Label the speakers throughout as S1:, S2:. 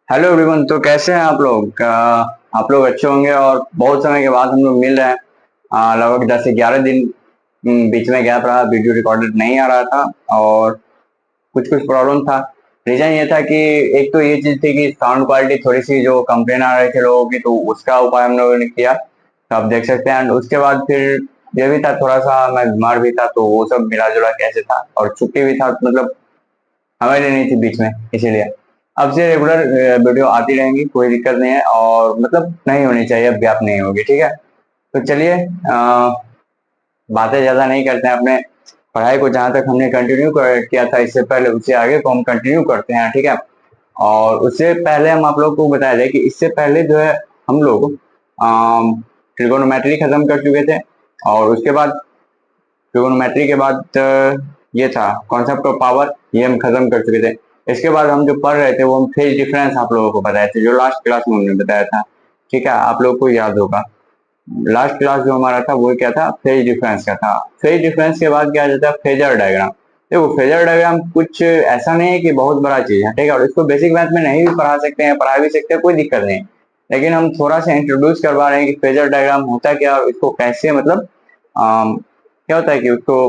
S1: Hello everyone. तो कैसे हैं आप लोग? आप लोग अच्छे होंगे। और बहुत समय के बाद हम लोग मिल रहे हैं। लगभग 10 से 11 दिन बीच में गैप रहा, वीडियो रिकॉर्डेड नहीं आ रहा था और कुछ कुछ प्रॉब्लम था। रीजन ये था कि एक तो ये चीज थी कि साउंड क्वालिटी थोड़ी सी जो कंप्लेन आ रहे थे लोगों की, तो उसका उपाय हम लोगों ने किया, तो आप देख सकते हैं। एंड उसके बाद फिर ये भी था, थोड़ा सा मैं बीमार भी था, तो वो सब मिला जुला कैसे था, और छुट्टी भी था, मतलब हमें लेनी थी बीच में, इसीलिए अब से रेगुलर वीडियो आती रहेंगी, कोई दिक्कत नहीं है। और मतलब नहीं होनी चाहिए, अब गैप नहीं होगी, ठीक है। तो चलिए, बातें ज्यादा नहीं करते हैं। अपने पढ़ाई को जहां तक हमने कंटिन्यू किया था इससे पहले, उससे आगे को हम कंटिन्यू करते हैं, ठीक है। और उससे पहले हम आप लोग को बताया जाए कि इससे पहले जो है हम लोग ट्रिगोनोमेट्री खत्म कर चुके थे। और उसके बाद ट्रिगोनोमेट्री के बाद ये था कॉन्सेप्ट ऑफ पावर, ये हम खत्म कर चुके थे। इसके बाद हम जो पढ़ रहे थे वो हम फेज डिफरेंस आप लोगों को बताए थे, जो लास्ट क्लास में हमने बताया था, ठीक है। आप लोगों को याद होगा लास्ट क्लास जो हमारा था वो क्या था, फेज डिफरेंस का था। फेज डिफरेंस के बाद क्या आ जाता है, फेजर डायग्राम। देखो, फेजर डायग्राम कुछ ऐसा नहीं है कि बहुत बड़ा चीज है, ठीक है। और इसको बेसिक मैथ में नहीं भी पढ़ा सकते हैं, पढ़ा भी सकते हैं, कोई दिक्कत नहीं। लेकिन हम थोड़ा सा इंट्रोड्यूस करवा रहे हैं कि फेजर डायग्राम होता क्या और इसको कैसे, मतलब क्या होता है कि उसको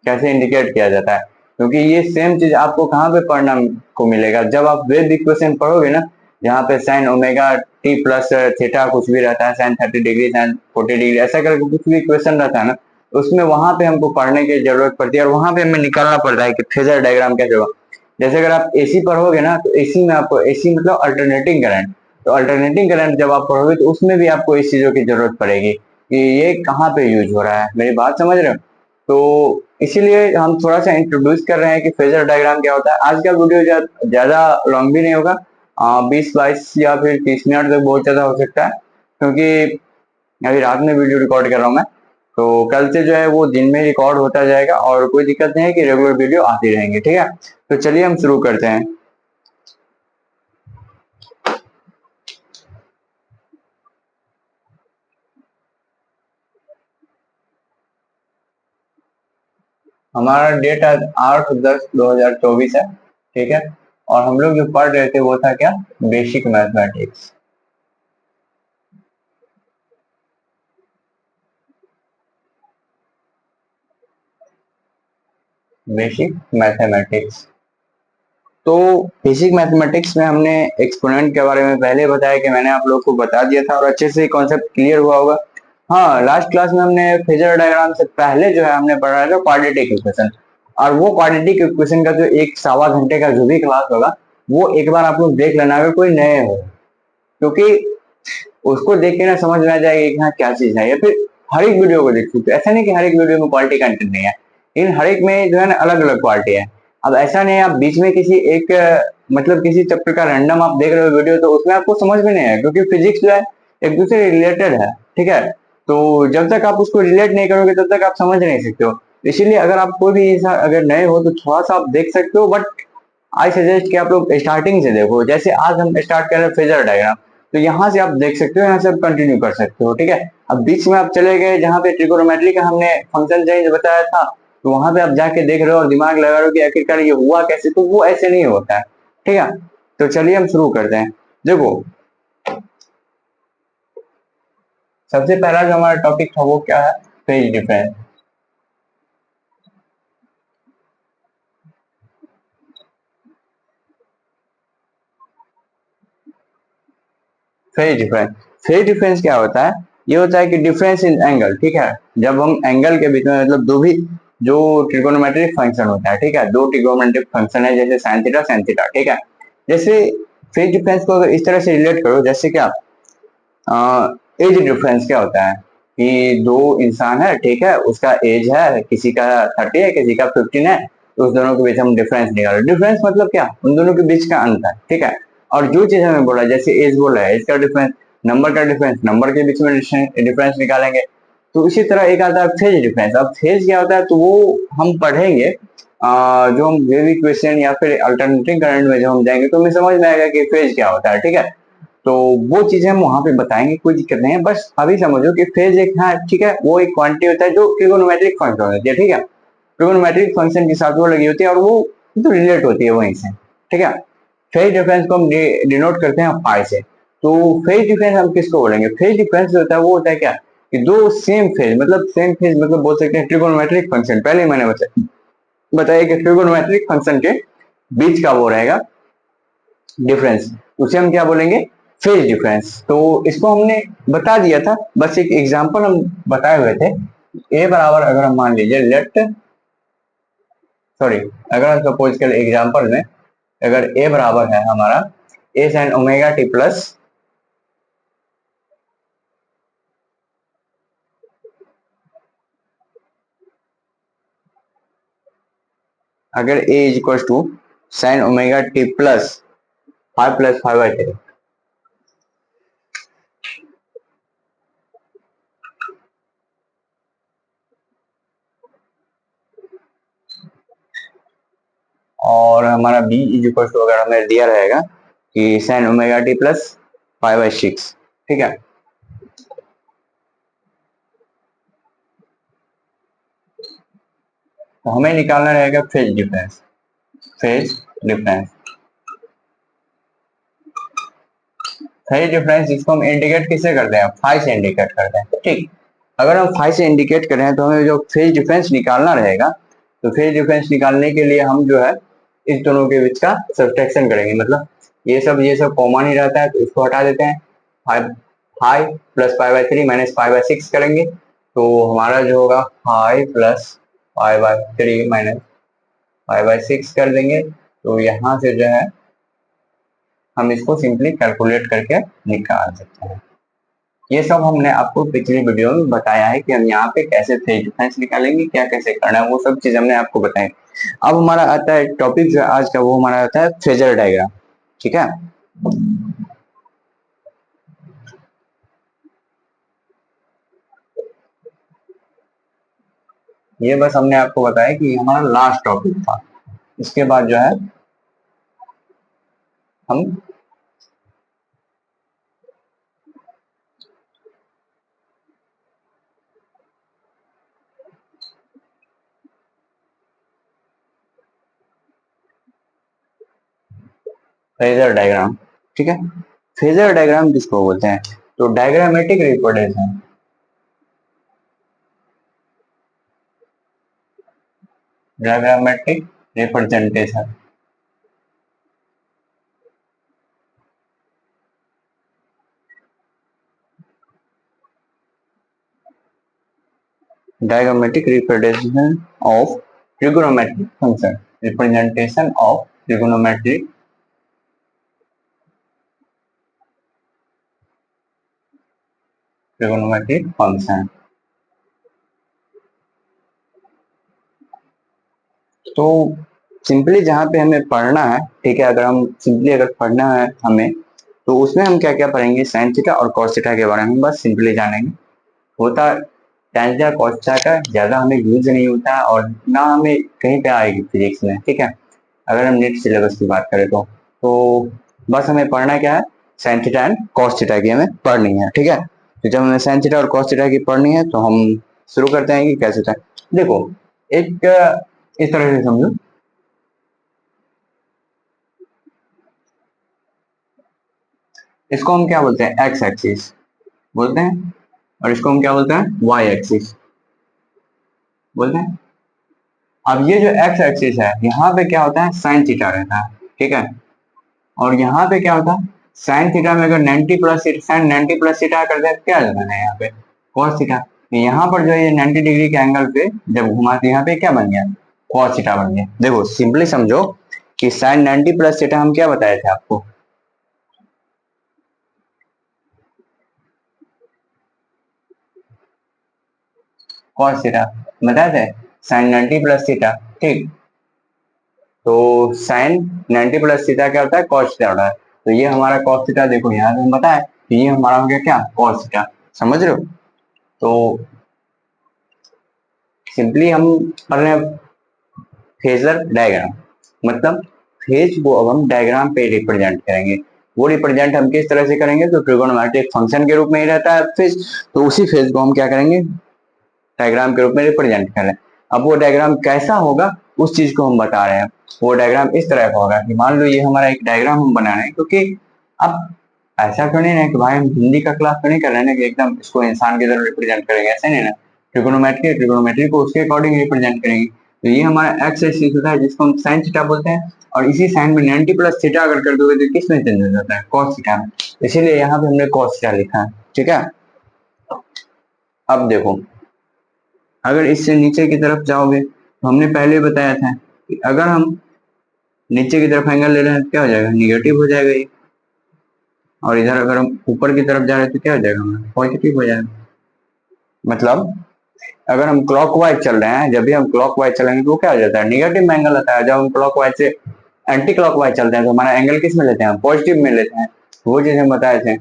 S1: कैसे इंडिकेट किया जाता है। क्योंकि ये सेम चीज आपको कहाँ पे पढ़ना को मिलेगा, जब आप वेव इक्वेशन पढ़ोगे ना, जहाँ पे sign omega t plus theta कुछ भी रहता है, साइन 30 डिग्री साइन 40 डिग्री ऐसा करके कुछ भी इक्वेशन रहता है ना, उसमें वहां पे हमको पढ़ने की जरूरत पड़ती है, और वहां पे हमें निकालना पड़ता है कि फेजर डायग्राम कैसे होगा। जैसे अगर आप एसी पढ़ोगे ना, तो एसी में आपको, एसी मतलब अल्टरनेटिंग करंट, तो अल्टरनेटिंग करंट जब आप पढ़ोगे तो उसमें भी आपको इस चीजों की जरूरत पड़ेगी कि ये कहाँ पे यूज हो रहा है। मेरी बात समझ रहे हो? तो इसीलिए हम थोड़ा सा इंट्रोड्यूस कर रहे हैं कि फेजर डायग्राम क्या होता है। आज का वीडियो ज्यादा लॉन्ग भी नहीं होगा, 20-22 या फिर 30 मिनट तक बहुत ज्यादा हो सकता है, क्योंकि अभी रात में वीडियो रिकॉर्ड कर रहा हूँ मैं। तो कल से जो है वो दिन में रिकॉर्ड होता जाएगा, और कोई दिक्कत नहीं है कि रेगुलर वीडियो आती रहेंगी, ठीक है। तो चलिए हम शुरू करते हैं। हमारा डेट आज 8/10/2024 है, ठीक है। और हम लोग जो पढ़ रहे थे वो था क्या, बेसिक मैथमेटिक्स। Basic mathematics. तो बेसिक मैथमेटिक्स में हमने एक्सपोनेंट के बारे में पहले बताया कि मैंने आप लोग को बता दिया था, और अच्छे से कॉन्सेप्ट क्लियर हुआ होगा। हाँ, लास्ट क्लास में हमने फेजर डायग्राम से पहले जो है हमने पढ़ा था क्वाड्रेटिक इक्वेशन। और वो क्वाड्रेटिक इक्वेशन का जो 1 सवा घंटे का जो भी क्लास होगा, वो एक बार आप लोग देख लेना अगर कोई नए हो, क्योंकि उसको देख के ना समझ में आ जाएगा कि हाँ क्या चीज है। या फिर हर एक वीडियो को देख सकते हो, ऐसा नहीं कि हर एक वीडियो में क्वालिटी कंटेंट नहीं है, लेकिन हर एक में जो है ना अलग अलग क्वालिटी है। अब ऐसा नहीं है आप बीच में किसी एक मतलब किसी चैप्टर का रैंडम आप देख रहे हो वीडियो, तो उसमें आपको समझ में नहीं है, क्योंकि फिजिक्स जो है एक दूसरे से रिलेटेड है, ठीक है। तो जब तक आप उसको रिलेट नहीं करोगे तब तक आप समझ नहीं सकते हो। इसीलिए अगर आप कोई भी ऐसा अगर नए हो तो थोड़ा सा आप देख सकते हो, बट आई सजेस्ट कि आप लोग स्टार्टिंग से देखो। जैसे आज हम स्टार्ट कर रहे हैं फेजर डायग्राम, तो यहाँ से आप देख सकते हो, यहाँ से आप कंटिन्यू कर सकते हो, ठीक है। अब बीच में आप चले गए जहाँ पे ट्रिगोनोमेट्री का हमने फंक्शन चेंज बताया था, तो वहां पे आप जाके देख रहे हो और दिमाग लगा रहे हो कि आखिरकार ये हुआ कैसे, तो वो ऐसे नहीं होता है, ठीक है। तो चलिए हम शुरू करते हैं। देखो, सबसे पहला जो हमारा टॉपिक था वो क्या है, phase difference. Phase difference, phase difference क्या होता है, ये होता है कि डिफरेंस इन एंगल, ठीक है। जब हम एंगल के बीच में, मतलब दो भी जो ट्रिगोनोमेट्रिक फंक्शन होता है, ठीक है, दो ट्रिगोनोमेट्रिक फंक्शन है, जैसे साइन थीटा, ठीक है। जैसे फेज डिफरेंस को अगर इस तरह से रिलेट करो, जैसे क्या एज डिफरेंस क्या होता है कि दो इंसान है, ठीक है, उसका एज है, किसी का 30 है, किसी का 15 है, तो उस दोनों के बीच हम डिफरेंस निकालो। डिफरेंस मतलब क्या, उन दोनों के बीच का अंतर, ठीक है। और जो चीज हमें बोला, जैसे एज बोला है, एज का डिफरेंस, नंबर का डिफरेंस, नंबर के बीच में डिफरेंस निकालेंगे। तो इसी तरह एक आता है फेज डिफरेंस। अब फेज क्या होता है, तो वो हम पढ़ेंगे जो हम वेव इक्वेशन या फिर अल्टरनेटिंग करंट में जो हम जाएंगे, तो हमें समझ में आएगा कि फेज क्या होता है, ठीक है। तो वो चीजें हम वहां पे बताएंगे, कोई दिक्कत नहीं है। बस अभी समझो कि फेज एक है, ठीक है, वो एक क्वांटिटी होता है जो ट्रिगोनोमेट्रिक फंक्शन होती है, ठीक है। ट्रिगोनोमेट्रिक फंक्शन के साथ वो लगी होती है, और वो तो रिलेट होती है वहीं से, ठीक है। फेज डिफरेंस को हम डिनोट करते हैं फाई से। तो फेज डिफरेंस हम किसको बोलेंगे? फेज डिफरेंस जो होता है वो होता है क्या कि दो सेम फेज मतलब बोल सकते हैं ट्रिगोनोमेट्रिक फंक्शन। पहले मैंने बताया कि ट्रिगोनोमेट्रिक फंक्शन के बीच का वो रहेगा डिफरेंस, उसे हम क्या बोलेंगे? Phase difference. तो इसको हमने बता दिया था, बस एक एग्जांपल हम बताए हुए थे। ए बराबर अगर हम मान लीजिए अगर हम सपोज कर एग्जांपल में अगर ए बराबर है हमारा A sine omega t plus, अगर A is equal to sine omega t plus 5 + 5/3, और हमारा बी इज इक्वल टू अगर हमें दिया रहेगा कि साइन ओमेगा टी प्लस 5/6, ठीक है। तो हमें निकालना रहेगा phase difference. Phase difference phase difference जिसको हम इंडिकेट किससे करते हैं? फाई से इंडिकेट करते हैं, ठीक। अगर हम फाई से इंडिकेट कर रहे हैं तो हमें जो फेज डिफरेंस निकालना रहेगा, तो फेज डिफरेंस निकालने के लिए हम जो है इस दोनों के बीच का सब्ट्रैक्शन करेंगे। मतलब ये सब कॉमन ही रहता है तो इसको हटा देते हैं। 5 + 5/3 - 5/6 करेंगे तो हमारा जो होगा 5 + 5/3 - 5/6 कर देंगे। तो यहाँ से जो है हम इसको सिंपली कैलकुलेट करके निकाल सकते हैं। ये सब हमने आपको पिछली वीडियो में बताया है कि हम यहाँ पे कैसे फेज डिफरेंस निकालेंगे, क्या कैसे करना है, वो सब चीज हमने आपको बताई। अब हमारा आता है टॉपिक जो आज का, वो हमारा आता है फेजर डायग्राम, ठीक है। ये बस हमने आपको बताया कि हमारा लास्ट टॉपिक था। इसके बाद जो है हम फेजर डायग्राम, ठीक है। फेजर डायग्राम किसको बोलते हैं? तो diagrammatic representation, diagrammatic representation diagrammatic representation of trigonometric function, representation of trigonometric function। तो सिंपली जहाँ पे हमें पढ़ना है, ठीक है, अगर हम सिंपली अगर पढ़ना है हमें, तो उसमें हम क्या क्या पढ़ेंगे? साइन थीटा और कॉस थीटा के बारे में बस सिंपली जानेंगे। होता tan थीटा कॉस थीटा का ज्यादा हमें यूज नहीं होता है और ना हमें कहीं पे आएगी फिजिक्स में, ठीक है। अगर हम नेट सिलेबस की बात करें तो बस हमें पढ़ना क्या है? Sine theta and cos theta की हमें पढ़नी है, ठीक है। तो जब हमें साइन थीटा और कॉस थीटा की पढ़नी है तो हम शुरू करते हैं कि कैसे था। देखो, एक इस तरह से समझो, इसको हम क्या बोलते हैं? एक्स एक्सिस बोलते हैं, और इसको हम क्या बोलते हैं? वाई एक्सिस बोलते हैं। अब ये जो एक्स एक्सिस है, यहाँ पे क्या होता है? साइन थीटा रहता है, ठीक है। और यहाँ पे क्या होता है? साइन थीटा में अगर 90 प्लस साइन 90 प्लस थीटा कर दे, क्या लगाना है यहाँ पे? Cos theta. यहाँ पर जो है 90 डिग्री के एंगल पे जब घुमाते यहाँ पे क्या बन गया? कॉस थीटा बन गया। देखो सिंपली समझो कि साइन 90 प्लस थीटा हम क्या बताए थे आपको? कॉस थीटा बताए थे, साइन 90 प्लस थीटा, ठीक। तो साइन 90 प्लस थीटा क्या होता है? कॉस थीटा होता है। तो ये हमारा कॉस थीटा, देखो यहाँ से हम बताए कि ये हमारा हो गया क्या? Cos theta. समझ रहे हो? तो सिंपली हम पढ़ रहे हैं फेजर डायग्राम, मतलब फेज को अब हम डायग्राम पे रिप्रेजेंट करेंगे। वो रिप्रेजेंट हम किस तरह से करेंगे? तो ट्रिगोनोमेट्रिक फंक्शन के रूप में ही रहता है फेज, तो उसी फेज को हम क्या करेंगे? डायग्राम के रूप में रिप्रेजेंट करें। अब वो डायग्राम कैसा होगा उस चीज को हम बता रहे हैं। वो डायग्राम इस तरह का होगा कि मान लो ये हमारा एक डायग्राम हम बना रहे हैं, क्योंकि अब ऐसा तो नहीं ना कि भाई हम हिंदी का क्लास तो नहीं कर रहे हैं ना कि एकदम इसको इंसान की तरह रिप्रेजेंट करेंगे, ऐसा नहीं ना। ट्रिगोनोमेट्री को उसके अकॉर्डिंग रिप्रेजेंट करेंगे। तो ये हमारा एक्स एक्सिस होता है जिसको हम साइन थीटा बोलते हैं, और इसी साइन में 90 प्लस थीटा अगर कर दोगे तो किस में चेंज हो जाता है, कॉस थीटा में। इसीलिए यहाँ पे हमने कॉस थीटा लिखा है, ठीक है। अब देखो, अगर इससे नीचे की तरफ जाओगे तो हमने पहले बताया था कि अगर हम नीचे की तरफ एंगल ले रहे हैं तो क्या हो जाएगा, निगेटिव हो जाएगा ये। और इधर अगर हम ऊपर की तरफ जा रहे हैं तो क्या हो जाएगा हमारा, पॉजिटिव हो जाएगा। मतलब अगर हम क्लॉकवाइज चल रहे हैं, जब भी हम क्लॉकवाइज चलेंगे तो क्या हो जाता है, निगेटिव में एंगल आता है। जब हम क्लॉकवाइज से एंटी क्लॉकवाइज चलते हैं तो हमारा एंगल किस में लेते हैं, पॉजिटिव में लेते हैं। वो चीज हम बताए थे।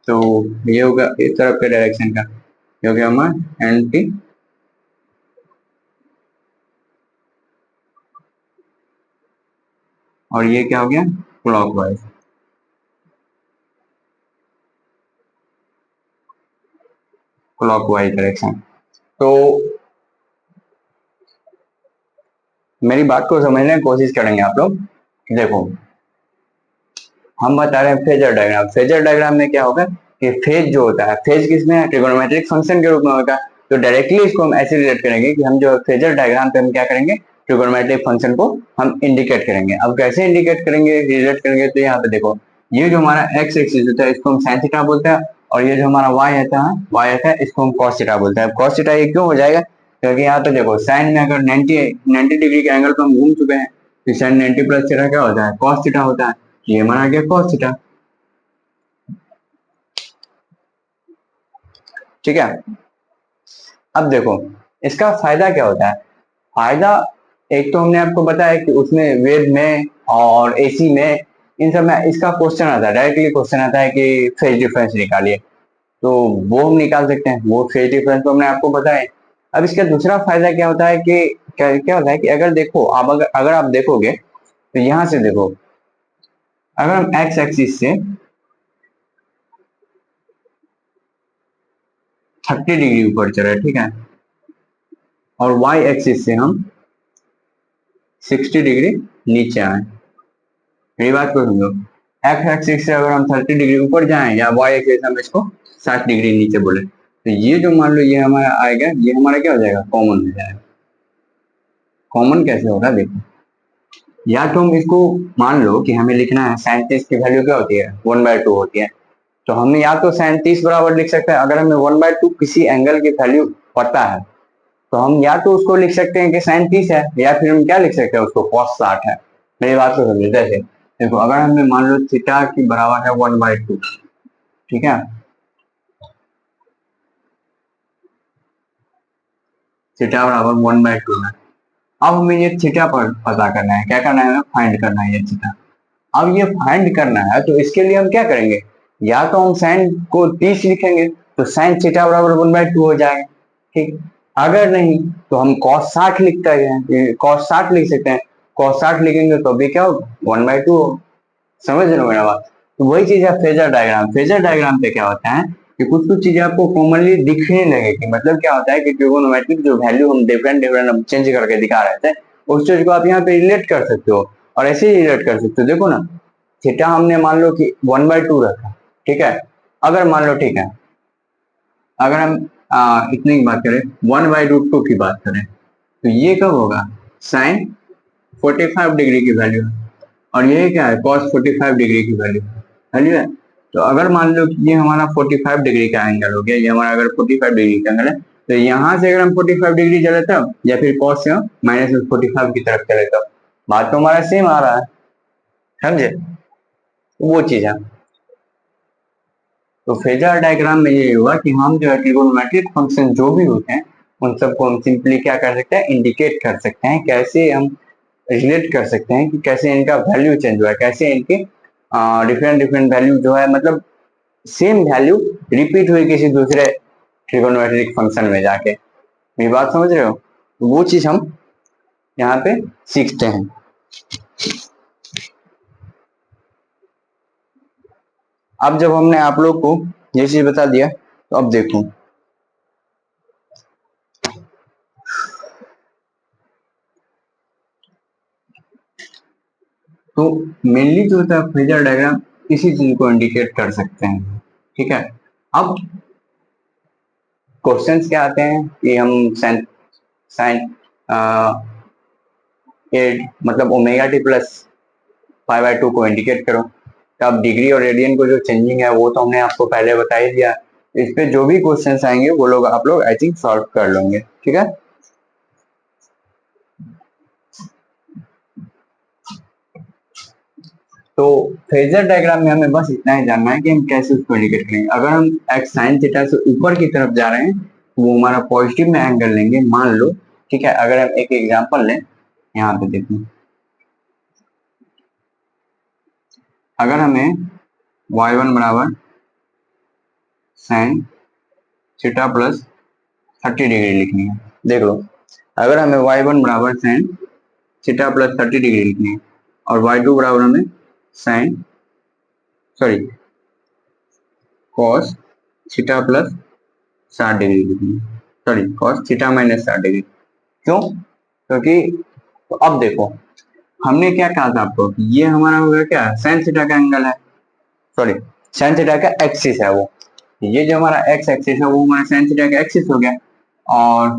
S1: तो ये होगा इस तरफ के डायरेक्शन का, क्योंकि हमारा एंटी और ये क्या हो गया, क्लॉकवाइज। Clockwise direction. तो मेरी बात को समझने की कोशिश करेंगे आप लोग। देखो, हम बता रहे हैं फेजर डायग्राम। फेजर डायग्राम में क्या होगा कि फेज जो होता है, फेज किसमें है, ट्रिगोनोमेट्रिक फंक्शन के रूप में होगा। तो डायरेक्टली इसको हम ऐसे रिलेट करेंगे कि हम जो फेजर डायग्राम पे हम क्या करेंगे, ट्रिगोनोमेट्रिक फंक्शन को हम इंडिकेट करेंगे। अब कैसे इंडिकेट करेंगे, रिलेट करेंगे, तो यहाँ पे देखो, ये जो हमारा एक्स एक्सिस होता है इसको हम साइन थीटा बोलते हैं, और ये जो हमारा वाई आता है इसको हम कॉस थीटा बोलते हैं। कॉस थीटा ये क्यों हो जाएगा, क्योंकि यहाँ पे देखो साइन में अगर 90 डिग्री के एंगल पर हम घूम चुके हैं तो साइन 90 प्लस थीटा क्या होता है, कॉस थीटा होता है। ये हमारा आ गया कॉस थीटा, ठीक है। अब देखो, इसका फायदा क्या होता है। फायदा, एक तो हमने आपको बताया कि उसमें वेब में और एसी में, इन सब में इसका क्वेश्चन आता है, डायरेक्टली क्वेश्चन आता है कि फेज डिफरेंस निकालिए। तो वो हम निकाल सकते हैं, वो फेज डिफरेंस तो हमने आपको बताया। अब इसका दूसरा फायदा क्या होता है कि क्या होता है कि अगर देखो आप, अगर आप देखोगे तो यहाँ से देखो, अगर हम एक्स एक्सिस से 30 डिग्री ऊपर चले, ठीक है, और वाई एक्सिस से हम 60 डिग्री नीचे आए, मेरी बात को समझो। एक्स एक्सिस से अगर हम 30 डिग्री ऊपर जाएं या वाई एक्सिस हम इसको 60 डिग्री नीचे बोले, तो ये जो मान लो ये हमारा आएगा, ये हमारा क्या हो जाएगा, कॉमन हो जाएगा। कॉमन कैसे होगा, देखो, या तो हम इसको मान लो कि हमें लिखना है साइन 30 की वैल्यू क्या होती है, 1/2 होती है। तो हम या तो साइन 30 बराबर लिख सकते हैं, अगर हमें 1/2 किसी एंगल की वैल्यू पता है तो हम या तो उसको लिख सकते हैं कि साइन 30 है, या फिर हम क्या लिख सकते हैं उसको, कॉस 60 है। मेरी बात को समझो, जैसे देखो, अगर हमें मान लो थीटा की बराबर है 1/2, ठीक है, थीटा बराबर 1/2 है। अब हमें ये थीटा पर पता करना है, क्या करना है, फाइंड करना है ये थीटा। अब ये फाइंड करना है तो इसके लिए हम क्या करेंगे, या तो हम साइन को 30 लिखेंगे तो साइन थीटा बराबर 1/2 हो जाएगा, ठीक। अगर नहीं तो हम cos 60 लिखते हैं, cos 60 लिख सकते हैं। cos 60 लिखेंगे तो भी क्या होगा, 1/2 होगा। समझ रहे हो मेरा बात। तो वही चीज है फेजर डायग्राम। फेजर डायग्राम पे क्या होता है कि कुछ कुछ चीजें आपको कॉमनली दिखने लगेगी। मतलब क्या होता है कि ट्रिगोनोमेट्रिक जो वैल्यू हम डिफरेंट डिफरेंट चेंज करके दिखा रहे थे, उस चीज को आप यहाँ पे रिलेट कर सकते हो, और ऐसे ही रिलेट कर सकते हो। देखो ना, थीटा हमने मान लो कि 1/2 रखा, ठीक है। अगर मान लो, ठीक है, अगर हम इतनी की बात करें, 1/√2 की बात करें, तो ये कब होगा, साइन 45 डिग्री की वैल्यू है, और ये क्या है, cos 45 डिग्री की वैल्यू वैल्यू है। तो अगर मान लो कि ये हमारा 45 डिग्री का एंगल हो गया, ये हमारा अगर 45 डिग्री का एंगल है, तो यहाँ से अगर हम 45 डिग्री चले तब, या फिर cos से -45 की तरफ चले तब, बात तो हमारा सेम आ रहा है, समझे। वो चीज है। तो फेजर डायग्राम में ये हुआ कि हम जो है ट्रिगोनोमेट्रिक फंक्शन जो भी होते हैं उन सबको हम सिंपली क्या कर सकते हैं, इंडिकेट कर सकते हैं। कैसे हम रिलेट कर सकते हैं कि कैसे इनका वैल्यू चेंज हुआ है, कैसे इनके डिफरेंट डिफरेंट वैल्यू जो है, मतलब सेम वैल्यू रिपीट हुई किसी दूसरे ट्रिगोनोमेट्रिक फंक्शन में जाके। मेरी बात समझ रहे हो, तो वो चीज हम यहाँ पे सीखते हैं। अब जब हमने आप लोग को ये चीज बता दिया, तो अब देखो, तो मेनली जो होता है फेजर डायग्राम इसी चीज को इंडिकेट कर सकते हैं। ठीक है, अब क्वेश्चंस क्या आते हैं कि हम साइन साइन मतलब ओमेगा टी प्लस 5/2 को इंडिकेट करो। तो अब डिग्री और रेडियन को जो चेंजिंग है वो तो हमने आपको पहले बता ही दिया। इस पे जो भी क्वेश्चंस आएंगे वो लोग आप लोग आई थिंक सॉल्व कर लेंगे। ठीक है, तो फेजर डायग्राम में हमें बस इतना ही जानना है कि हम कैसे उसको इंडिकेट करेंगे। अगर हम एक्स साइन थीटा से ऊपर की तरफ जा रहे हैं तो वो हमारा पॉजिटिव में एंगल लेंगे, मान लो। ठीक है, अगर हम एक एग्जांपल लें, यहाँ पे देखिए, अगर हमें y1 बराबर साइन थीटा प्लस 30 डिग्री लिखनी है, देख लो, अगर हमें y1 बराबर साइन थीटा प्लस 30 डिग्री लिखनी है और y2 बराबर हमें sine sorry cos theta plus 60 degree लिखनी है, sorry cos theta minus 60 degree. क्यों? क्योंकि तो अब देखो, हमने क्या कहा था आपको, ये हमारा हो गया क्या, साइन थीटा का एंगल है, सॉरी साइन थीटा का एक्सिस है वो, ये जो हमारा एक्स एक्सिस है वो हमारा साइन थीटा का एक्सिस हो गया, और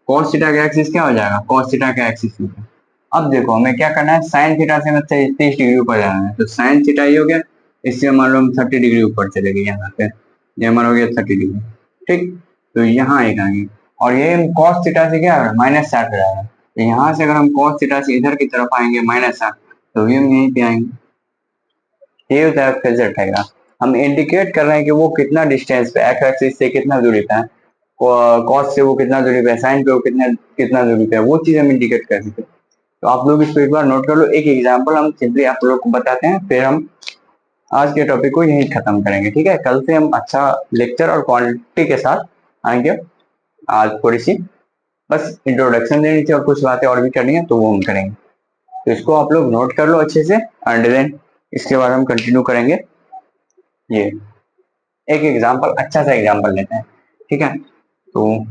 S1: cos थीटा का एक्सिस क्या हो जाएगा, cos थीटा का एक्सिस हो गया। अब देखो हमें क्या करना है, साइन थीटा से हमें 30 डिग्री ऊपर जाना है, तो साइन थीटा ये हो गया, इससे मान लो हम 30 डिग्री ऊपर चले गए यहाँ पे, ये हमारा हो गया 30 डिग्री। ठीक, तो यहाँ एक आएंगे, और ये cos थीटा से क्या है, -60 हो जाएगा, तो यहाँ से अगर हम cos थीटा से इधर की तरफ आएंगे -60, तो भी हम यहीं पे आएंगे। ये होता है फेजर डायग्राम, हम इंडिकेट कर रहे हैं कि वो कितना डिस्टेंस पे, एक्स एक्सिस से कितना दूरी पे है, कॉस से वो कितना दूरी पे है, साइन पे वो कितना कितना दूरी पे है, वो चीज हम इंडिकेट कर सकते हैं। तो आप लोग इसको एक बार नोट कर लो, एक एग्जांपल हम सिंपली आप लोग को बताते हैं, फिर हम आज के टॉपिक को यहीं खत्म करेंगे। ठीक है, कल से हम अच्छा लेक्चर और क्वालिटी के साथ आएंगे। आज थोड़ी सी बस इंट्रोडक्शन देनी थी और कुछ बातें और भी करनी है तो वो हम करेंगे, तो इसको आप लोग नोट कर लो अच्छे से, एंड देन इसके बाद हम कंटिन्यू करेंगे। ये एक एग्जांपल, अच्छा सा एग्जांपल लेते हैं। ठीक है, तो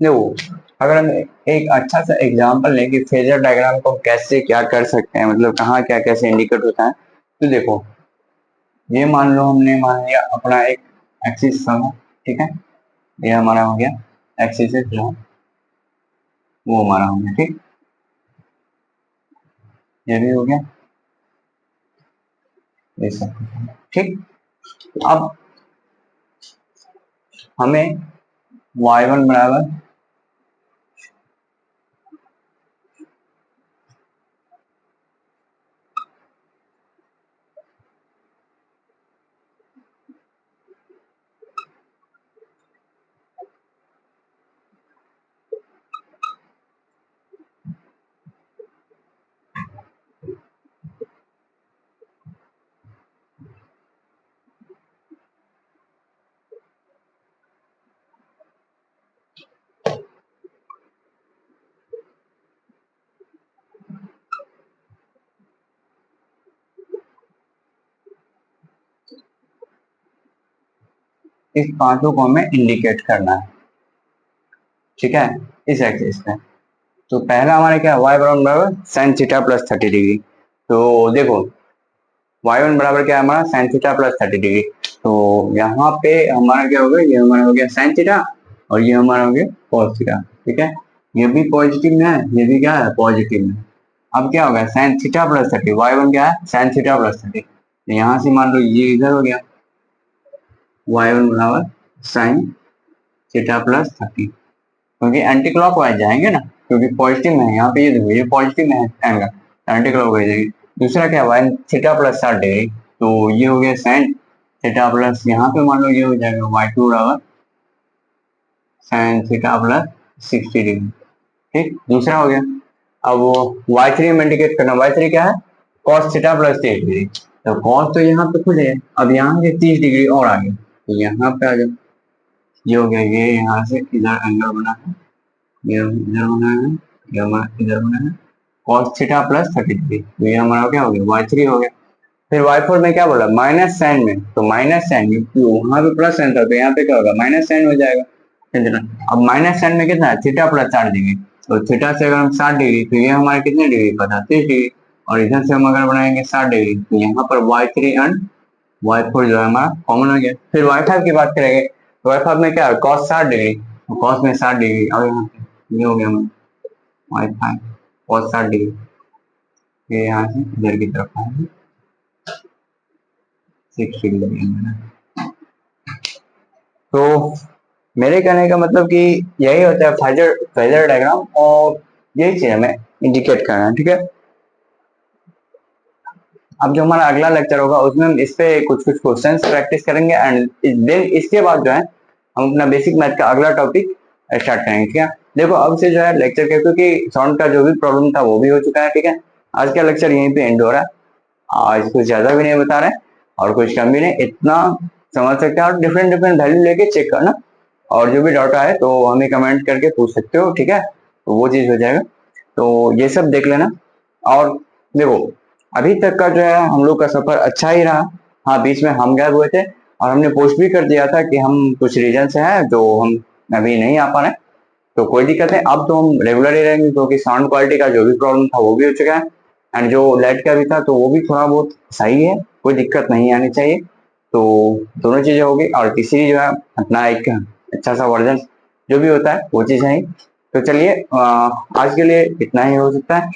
S1: देखो, अगर हम एक अच्छा सा एग्जांपल लें कि फेजर डायग्राम को कैसे क्या कर सकते हैं, मतलब कहाँ क्या कैसे इंडिकेट होता है, तो देखो ये मान लो हमने मान लिया अपना एक एक्सिस था, ठीक है, ये हमारा हो गया एक्सिस जो वो हमारा हो गया, ठीक, ये भी हो गया, ये सब ठीक। अब हमें y1 बराबर इस पांचों को हमें इंडिकेट करना है, ठीक है, इस एक्सिस पे। तो पहला हमारा क्या, y बराबर साइन थीटा प्लस 30 डिग्री। तो देखो y1 बराबर क्या है हमारा, साइन थीटा प्लस 30 डिग्री। तो यहाँ पे हमारा क्या हो गया, ये हमारा हो गया साइन थीटा और ये हमारा हो गया कॉस थीटा। ठीक है, ये भी पॉजिटिव में है, ये भी क्या है पॉजिटिव में। अब क्या होगा, साइन थीटा प्लस 30, y1 क्या है साइन थीटा प्लस 30, यहाँ से मान लो ये इधर हो गया y1 बराबर साइन थीटा प्लस 30, क्योंकि एंटी क्लॉकवाइज जाएंगे ना, क्योंकि पॉजिटिव में है यहाँ पे, ये देखो ये पॉजिटिव में है एंगल, एंटी क्लॉकवाइज जाएगी। दूसरा क्या है थीटा प्लस 60 डिग्री, तो ये हो गया साइन थीटा प्लस, यहाँ पे मान लो ये हो जाएगा y2 बराबर साइन थीटा प्लस 60 डिग्री। ठीक, दूसरा हो गया। अब वो y3 में इंडिकेट करना, y3 क्या है cos थीटा प्लस 30 डिग्री। तो cos तो यहाँ पे खुद है, अब यहाँ से 30 डिग्री और आगे, तो यहाँ पे आ जाओ, ये हो गया, ये यहाँ से इधर एंगल बना है, ये इधर बना है, ये हमारा इधर बना है, cos थीटा प्लस 30 डिग्री, तो ये हमारा क्या हो गया, y3 हो गया। फिर y4 में क्या बोला, माइनस साइन में, तो माइनस साइन में वहां पे प्लस साइन था, तो यहाँ पे क्या होगा, माइनस साइन हो जाएगा। अब माइनस साइन में कितना है, थीटा प्लस 60 डिग्री, तो थीटा से अगर हम 60 डिग्री, तो ये हमारे कितने डिग्री का था, 30 डिग्री, और इधर से हम अगर बनाएंगे 60 डिग्री, तो यहाँ पर y3 एंड y4 जो है हमारा कॉमन हो गया। फिर y5 की बात करेंगे, तो y5 में क्या है, cos 60 डिग्री, तो cos में 60 डिग्री, अब यहाँ पे ये हो गया हमारा y5 cos 60 डिग्री, ये यहाँ से इधर की तरफ आएंगे 60 डिग्री। तो मेरे कहने का मतलब कि यही होता है फेजर डायग्राम, और यही चीज हमें इंडिकेट करना है, ठीक है। अब जो हमारा अगला लेक्चर होगा उसमें हम इस पे कुछ क्वेश्चंस प्रैक्टिस करेंगे, एंड देन इसके बाद जो है हम अपना बेसिक मैथ का अगला टॉपिक स्टार्ट करेंगे, ठीक है। देखो अब से जो है लेक्चर के, क्योंकि साउंड का जो भी प्रॉब्लम था वो भी हो चुका है, ठीक है। आज का लेक्चर यहीं पे एंड हो रहा है, आज कुछ ज्यादा भी नहीं बता रहे और कुछ कम भी नहीं, इतना समझ सकते हैं, और डिफरेंट डिफरेंट वैल्यू लेके चेक करना, और जो भी डाउट आए तो हमें कमेंट करके पूछ सकते हो, ठीक है, तो वो चीज हो जाएगा। तो ये सब देख लेना, और देखो अभी तक का जो है हम लोग का सफर अच्छा ही रहा। हाँ, बीच में हम गए हुए थे और हमने पोस्ट भी कर दिया था कि हम कुछ रीजन से हैं जो हम अभी नहीं आ पा रहे, तो कोई दिक्कत है, अब तो हम रेगुलर ही रहेंगे, क्योंकि साउंड क्वालिटी का जो भी प्रॉब्लम था वो भी हो चुका है, एंड जो लाइट का भी था तो वो भी थोड़ा बहुत सही है, कोई दिक्कत नहीं आनी चाहिए। तो दोनों चीजें होगी, और तीसरी जो है अपना एक अच्छा सा वर्जन जो भी होता है वो चीज है। तो चलिए आज के लिए इतना ही हो सकता है,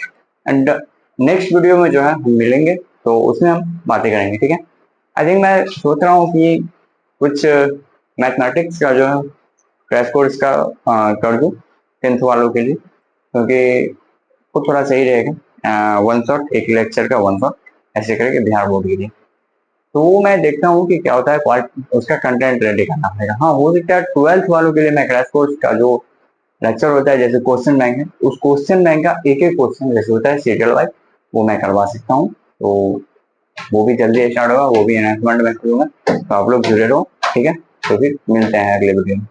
S1: एंड नेक्स्ट वीडियो में जो है हम मिलेंगे, तो उसमें हम बातें करेंगे, ठीक है। आई थिंक मैं सोच रहा हूँ कि कुछ मैथमेटिक्स का जो है क्रैश कोर्स का कर दूं 10th वालों के लिए, क्योंकि वो थोड़ा सही रहेगा, वन शॉट एक लेक्चर का वन शॉट ऐसे करके बिहार बोर्ड के लिए। तो वो मैं देखता हूँ कि क्या होता है, उसका कंटेंट रेडी करना पड़ेगा। हाँ, हो सकता है 12th वालों के लिए मैं क्रैश कोर्स का जो लेक्चर होता है, जैसे क्वेश्चन बैंक है, उस क्वेश्चन बैंक का एक एक क्वेश्चन जैसे होता है सीरियल वाइज, वो मैं करवा सकता हूँ। तो वो भी जल्दी स्टार्ट होगा, वो भी अनाउंसमेंट में करूंगा, तो आप लोग जुड़े रहो, ठीक है। तो फिर मिलते हैं अगले वीडियो में।